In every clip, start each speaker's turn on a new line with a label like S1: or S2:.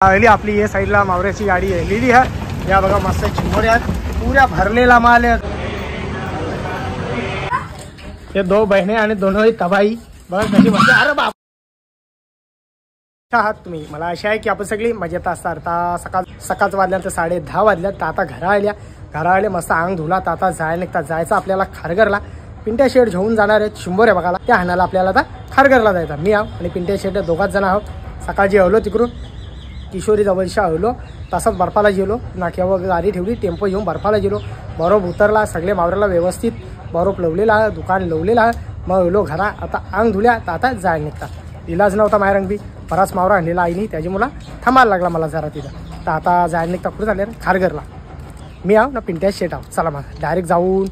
S1: आपली ये साईडला मावऱ्याची गाडी लिहिली आहे। या बघा मस्त चिंबोऱ्या पुऱ्या भरलेला माल आहे। ये दो बहिणी आणि दोनोही तबाई बघा कशी मस्त। अरे बाप आहात तुम्ही। मला आशा आहे की आपण सगळी मजेत असतात। सकाळ वाजल्या तर 10:30 वाजल्यात। तर आता घरा आले मस्त अंग धुला। तर आता जायचं आपल्याला खारघरला। पिंट्या शेड घेऊन जाणार आहेत चिंबोऱ्या बघायला। त्या हाणाला आपल्याला आता खारघरला जायचं। मी आणि पिंट्या शेड दोघाच जण आहोत। सकाळची हवलो तिकडून किशोरी जवळशा हवलो तसंच बर्फाला गेलो। नाक्यावर गाडी ठेवली टेम्पो घेऊन बर्फाला गेलो। बरोबर उतरला सगळे मावऱ्याला व्यवस्थित बरोबर लवलेला आहे दुकान लवलेला आहे। मग हवलो घरा आता अंग धुल्या तर आता जाय निघता। इलाज नव्हता मायरंग बी बराच मावरा आणलेला आईनी त्याची मुला थांबायला लागला मला जरा तिथं। तर आता जाय निघता कुठे झाले खारघरला। मी आहो ना पिंट्या शेट आहो। चला मग डायरेक्ट जाऊन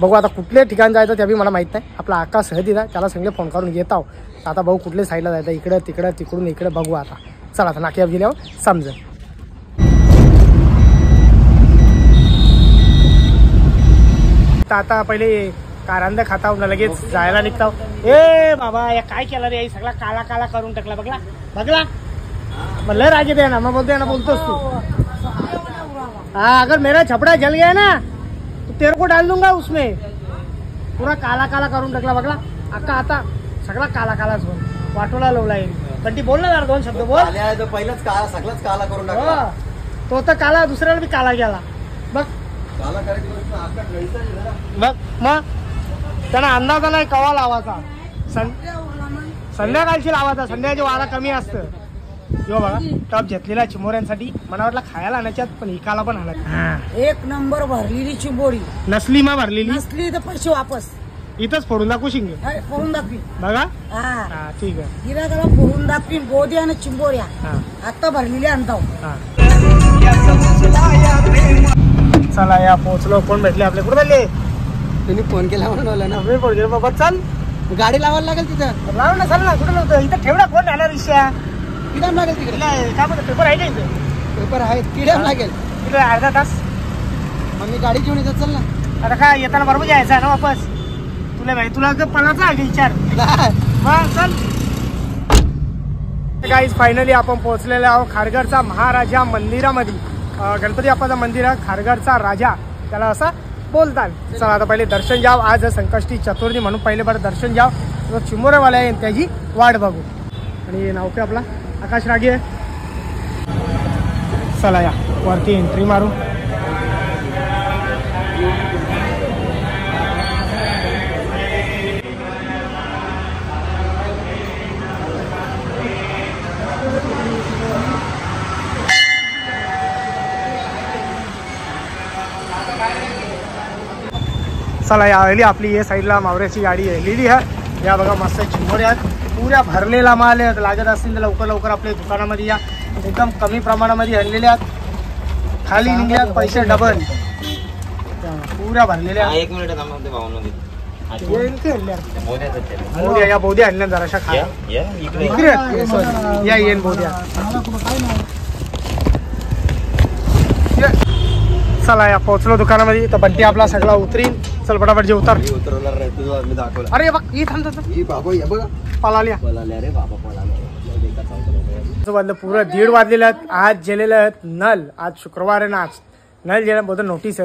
S1: बघू आता कुठल्या ठिकाण जायचं ते बी मला माहीत नाही। आपला आकाश सहदीदा त्याला सगळे फोन करून घेत आहो। आता भाऊ कुठल्या साईडला जायचं इकडं तिकडं तिकडून इकडे बघू आता। चला आता नाक्यावर गेल्यावर समजेल। आता पहिले कारंदा खाता ना लगेच जायला निघता। ए बाबा या काय केलं रे सगळा काला काला करून टाकला बघला लय रागे दे ना मग बोलते ना बोलतोस तू। हाँ अगर मेरा छपड़ा जल गया ना तो तेरे को डाल दूंगा उसमें। पूरा काला काला करून टाकला बघला अक्का। आता सगळा काला कालाच बोल वाटोला लवला पण ती बोल ना जरा 2 शब्द बोल।
S2: तो पहिलाच काला सगळंच काला करून टाकला।
S1: तो तर काला दुसऱ्याला बी काला गेला बघ।
S2: काला करायचं
S1: बघ मग त्यांना अंदाजा नाही कवा लावायचा। संध्याकाळची लावायचा संध्याकाळची वारा कमी असतं। यो बघा टप घेतलेला चिंबोऱ्यांसाठी मला वाटलं खायला आणायच्यात पण इकाला पण आणत।
S3: 1 नंबर भरलेली चिंबोरी
S1: नसली मग भरलेली
S3: नसली तर पैसे वापस
S1: इथंच फोडून दाखवू शिंगे
S3: फोडून दाखवी
S1: बघा।
S3: हा
S1: ठीक आहे
S3: गिराकाला फोडून दाखवी बोधी आणि चिंबोऱ्या आता भरलेली आणताव।
S1: चला या पोहोचलो। कोण भेटले आपले कुठे झाले
S2: त्यांनी फोन केला म्हणून ना
S1: मी फोन केला बाबा चल
S2: गाडी लावायला लागेल तिथं।
S1: लाव ना चल ना कुठे नव्हतं इथं ठेवला कोण आला रिक्षा
S2: किडाम लागेल तिकडे
S1: काय म्हणतो पेपर आहे का इथे
S2: पेपर आहेत किडाम लागेल
S1: तिकडे अर्धा तास।
S2: मग मी गाडी घेऊन येतात चल ना।
S1: आता काय येताना बरोबर जायचं ना वापस तुला माहिती तुला पणाचा आहे विचार मग चल। गाईज फायनली आपण पोहोचलेलो आहोत खारघरचा महाराजा मंदिरामध्ये। गणपती बाप्पाचं मंदिर आहे खारघरचा राजा त्याला असं बोलतात। चला आता पहिले दर्शन घ्याव। आज संकष्टी चतुर्थी म्हणून पहिले बरं दर्शन घ्याव। चिंबोऱ्यावाला आहे त्याची वाट बघू। आणि नाव काय आपला आकाश रागे आहे। चला या वरती एंट्री मारू। चला या आपली ये साईडला मावऱ्याची गाडी लिहिली आहे। या बघा मस्त चिंबोऱ्या पुऱ्या भरलेला माल आहे। लागत असतील तर लवकर आपल्या दुकानामध्ये या। एकदम कमी प्रमाणामध्ये आणलेले आहेत खाली निघल्यात पैसे डबल पुऱ्या भरलेल्या।
S2: 1 मिनिट थांबा
S1: बोध्या या बोध्या आणल्या जराशा खा या येन बोध्या। चला या पोहोचलो दुकानामध्ये। तर बंटी आपला सगळा उतरीन। चल फटाफट जे उतर
S2: मी दाखवलं।
S1: अरे बघ ही थांब
S2: बघा
S1: पळाल्या
S2: रे बाबा
S1: पळाल्या। पुरं 1:30 वाजलेले आहेत। आज गेलेले आहेत नल। आज शुक्रवार आहे ना आज नल गेल्या बोलतो नोटीस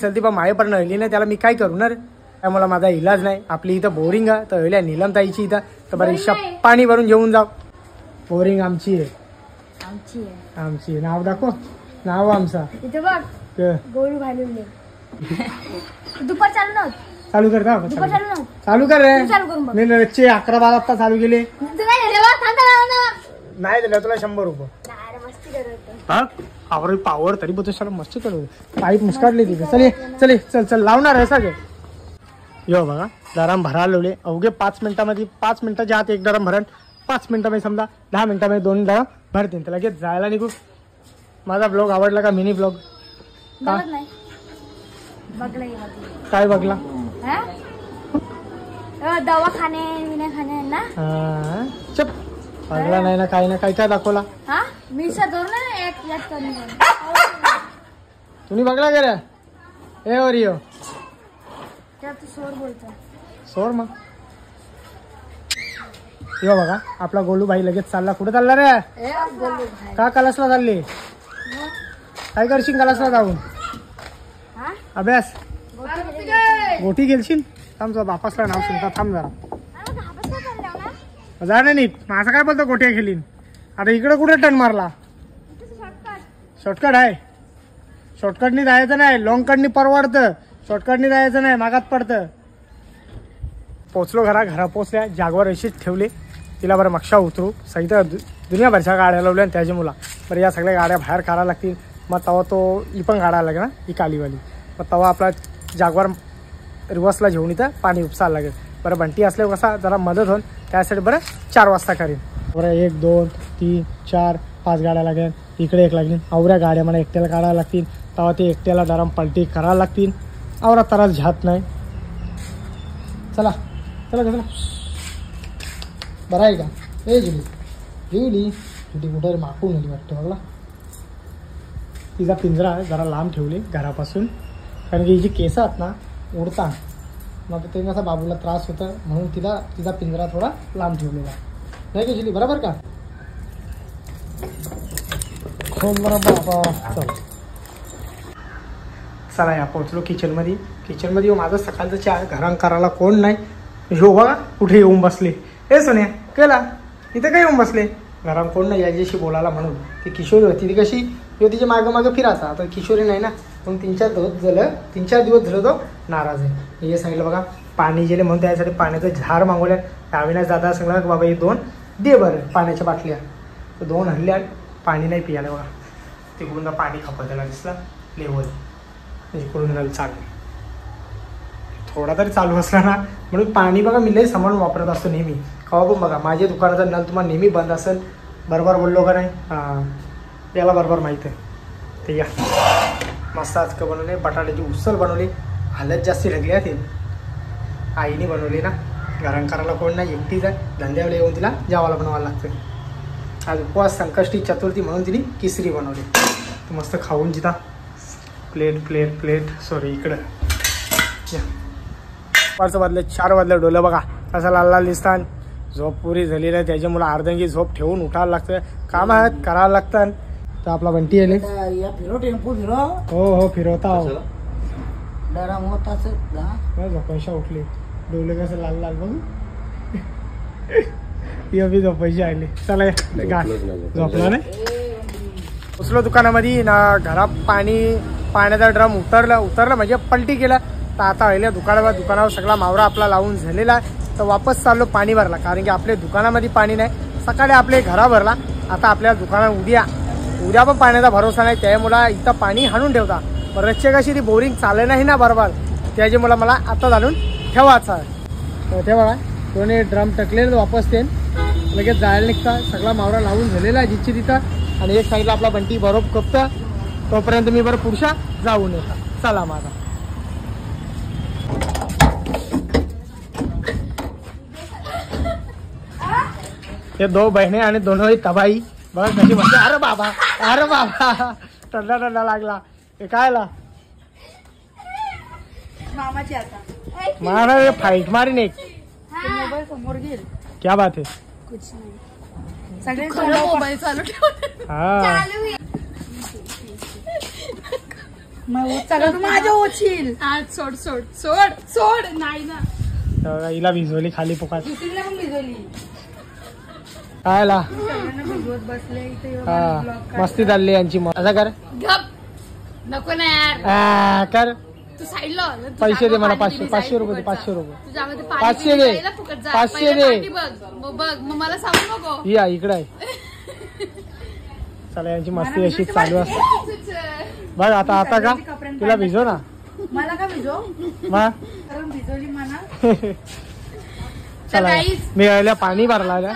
S1: हलती पण माये पण नळली नाही त्याला मी काय करू ना रे त्यामुळे माझा इलाज नाही। आपली इथं बोरिंग आहे तर हल्या नीलमताईची इथं तर बरं रिक्षा पाणी भरून घेऊन जाऊ। बोरिंग आमची आहे नाव दाखव नाव आमचा
S4: गोरू घालून दुपार
S1: चालू कर चालू कर रे मी 11-12 वाजता चालू केले नाही दिलं तुला 100 रुपये पावर तरी बघतो सर मस्त करत पाईप मुस्काडली तिथे। चल लावणार आहे सगळे यो बघा डरम भरायला लावले अवघे 5 मिनिटामध्ये 5 मिनिटाच्या आत 1 डरम भरण 5 मिनिटामध्ये समजा 10 मिनिटामध्ये 2 डरम भरतील तर लगेच जायला निघू। माझा ब्लॉग आवडला का मिनी ब्लॉग काय बघला
S4: दवाखाने विनाखाने ना
S1: चप बघला नाही ना काही ना काय दाखवला
S4: मी
S1: तुम्ही बघला का रे ए ओरियो
S4: सोर बोलतो
S1: सोर मग यो बघा आपला गोलूबाई लगेच चालला. कुठे चालला रे? का कलासला चालली? काय करशील कलासला जाऊन? अभ्यास गोटी गेलशील? थांब जरा बापासला नाव सुनता. थांब जरा जा ना नीट. माझं काय बोलतो गोट्या खेळीन. आता इकडे कुठे टर्न मारला? शॉर्टकट आहे. शॉर्टकटनी जायचं नाही. लॉंग कटनी परवडतं. शॉर्टकटनी जायचं नाही. मागात पडतं. पोचलो घरा पोचल्या. जागवार अशीच ठेवली तिला. बरं मक्षा उतरू सहित दुनियाभरच्या गाड्या लावल्या आणि त्याची मुला. बरं या सगळ्या गाड्या बाहेर काढायला लागतील. मग तेव्हा तो ही पण काढायला लागेल ना ही कालीवाली. मग तेव्हा आपला जागवार रिवर्सला घेऊन इथं पाणी उपसायला लागेल. बरं बंटी असल्यावर कसा जरा मदत होईल त्यासाठी बरं 4 वाजता करेन. बरं 1 2 3 4 5 गाड्या लागेल. इकडे 1 लागेल. आवऱ्या गाड्या मला एकट्याला काढायला लागतील. तेव्हा ते एकट्याला दरम पलटी करायला लागतील. आवरा तरास झात नाही. चला चला चला. बरं आहे का? ए जुली जुली जुली कुठे माकून होती वाटतं मला. तिचा पिंजरा जरा लांब ठेवली घरापासून. कारण की जी केस आहेत ना उडतात. मग ते कसा बाबूला त्रास होता म्हणून तिचा पिंजरा थोडा लांब ठेवलेला नाही का जुली? बरोबर का? हो बरोबर. चला या पोचलो किचनमध्ये. किचनमध्ये माझं सकाळचं चहा घरात करायला कोण नाही. हो बघा कुठे येऊन बसले. हे सोन्या केला इथं काय येऊन बसले? घरात कोण नाही याच्याशी बोलायला म्हणून. ती किशोरी होती ती कशी किंवा तिच्या मागं फिरायचा. आता किशोरी नाही ना मग 3-4 दिवस झालं तो नाराज आहे. हे सांगितलं बघा पाणी गेले म्हणून त्यासाठी पाण्याचं झार मागवल्या. अविनाश दादा सांगला की बाबा हे 2 दे बरं पाण्याच्या बाटल्या. 2 हल्ल्या पाणी नाही पियाला बघा. तिकडून पाणी खपवायला दिसला लेवल इकडून नल चालू थोडा तरी चालू असला ना म्हणून पाणी बघा मी लई सांभाळून वापरत असतो नेहमी. कवा पण बघा माझ्या दुकानाचा नल तुम्हाला नेहमी बंद असेल. बरोबर बोललो का नाही? हां याला बरोबर माहीत आहे. ते या मस्त आज का बनवले बटाट्याची उसळ बनवली. हालत जास्ती लागली आहे. ते आईने बनवली ना. घरात करायला कोण नाही एकटीच आहे. धंद्यावर येऊन तिला जेवायला बनवायला लागतं. आज उपवास संकष्टी चतुर्थी म्हणून तिने खिचडी बनवली. ती मस्त खाऊन जिता प्लेट सॉरी इकडं या 4 वाजले डोलं बघा कसं लाल दिसतात. झोप पुरी झाली नाही त्याच्यामुळे अर्धंगी झोप ठेवून उठायला लागतं. काम आहेत करायला लागतात. तर आपला बंटी आले.
S3: फिरो टेम्पो फिरो.
S1: हो फिरवता हो.
S3: झोपायला
S1: उठले डोले कसं लाल बघू. बी झोपायची आले. चला झोपला नाही. उचलो दुकानामध्ये ना घरात पाण्याचा ड्रम उतरलं म्हणजे पलटी केलं. तर आता आल्या दुकानावर सगळा मावरा आपला लावून झालेला. तर वापस चाललो पाणी भरला. कारण की आपल्या दुकानामध्ये पाणी नाही. सकाळी आपले घरा भरला. आता आपल्या दुकानात उद्या पण पाण्याचा भरोसा नाही. त्यामुळे इथं पाणी हाणून ठेवता. रच्चे कशी ती बोरिंग चालत नाही ना बरोबर. त्याच्यामुळे मला आता घालून ठेवायचं आहे. ते बघा 2 ड्रम टकले वापस ते लगेच जायला निघता. सगळा मावरा लावून झालेला आहे जिथची तिथं. आणि एक साईडला आपला बंटी बरोबर कपतं. तोपर्यंत मी बरं पुढच्या जाऊन येता. चला माझा हे 2 बहिणी आणि दोनोही तबाई बघ कशी म्हणते. अरे बाबा टंडा लागला. हे कायला
S3: मामाची आता
S1: मारा फाईट मारीन एक.
S3: मोबाईल समोर घेईल.
S1: क्या बात है?
S3: कुछ नाही. सगळे मोबाईल चालू ठेव.
S1: हा
S3: माझ्या ओछील.
S4: सोड नाही ना.
S1: हिला भिजवली खाली पोकात.
S3: दुसरीला पण भिजवली.
S1: कायला
S3: भिजवत बसले इथे.
S1: हा मस्ती चालली यांची. असं कर
S4: नको ना यार.
S1: कर
S4: तू साईडला
S1: पैसे दे मला. 500 रुपये दे. 500 रुपये.
S4: तुझ्यामध्ये
S1: 500 दे. 500 दे.
S4: बघ मग मला सांगू नको.
S1: या इकडे आहे. चला यांची मस्ती अशी चालू असते. बघ आता का तुला भिजव ना.
S3: मला का भिजव
S1: मग
S3: भिजवली मला.
S1: चला मी यायला पाणी भरला.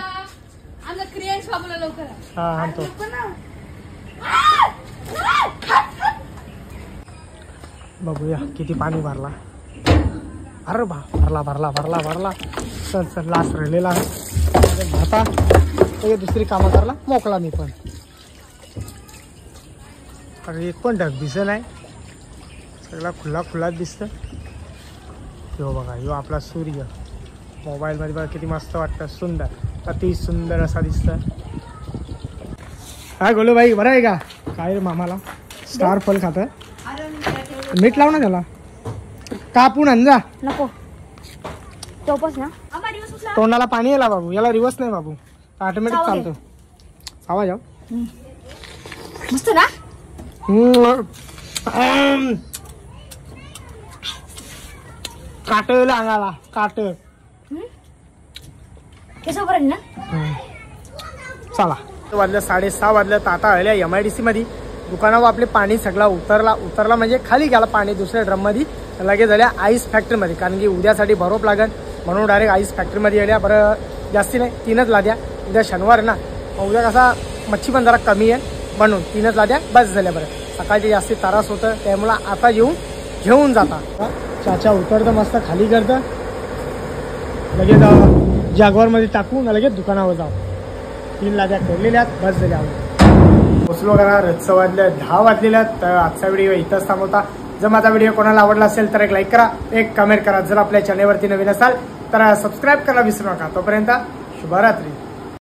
S1: हा आणतो. बघूया किती पाणी भरला. अरे भरला. चल लास्ट राहिलेला आता दुसरी कामं करायला मोकळा मी पण. अरे एक पण ढग दिसत नाही. सगळा खुल्लाच दिसतं. हो बघा आपला सूर्य मोबाईलमध्ये बघा किती मस्त वाटतं. सुंदर. अति सुंदर असा दिसतं. काय गोलू भाई बरं आहे का? काय रे मामाला स्टार फल खात. मीठ लाव ना त्याला. कापून आण जा.
S5: नको टोपच ना.
S1: तोंडाला पाणी याला बाबू. याला रिवर्स नाही बाबू. ऑटोमॅटिक चालतो. आवाज जाऊ
S5: मस्त ना.
S1: काट अंगाला काट.
S5: कसं बरं ना.
S1: चला वाजलं 6:30 वाजलं. ताता आल्या MIDC मध्ये. दुकानावर आपले पाणी सगळा उतरला म्हणजे खाली गेला पाणी दुसऱ्या ड्रम मध्ये. लगेच झाल्या आईस फॅक्टरी मध्ये. कारण की उद्यासाठी बरोप लागेल म्हणून डायरेक्ट आईस फॅक्टरी मध्ये आल्या. बरं जास्ती नाही 3च लाद्या. उद्या शनिवार ना. उद्या कसा मच्छी पण जरा कमी आहे म्हणून 3च लाद्या बस झाल्या. बरं सकाळची जास्ती त्रास होतं त्यामुळं आता घेऊन जाता. चाचा उतरतं मस्त खाली करतं. लगेच जागवारमध्ये टाकून लगेच दुकानावर जाऊ. 3 लाद्या ठेवलेल्या बस झाल्या. पोचलो करा. रत्सव वाजल्या 10 वाजलेल्या. तर आजचा व्हिडिओ इथंच थांबवता. जर माझा व्हिडिओ कोणाला आवडला असेल तर एक लाईक करा, एक कमेंट करा. जर आपल्या चॅनलवरती नवीन असाल तर सबस्क्राईब करायला विसरू नका. तोपर्यंत शुभरात्री.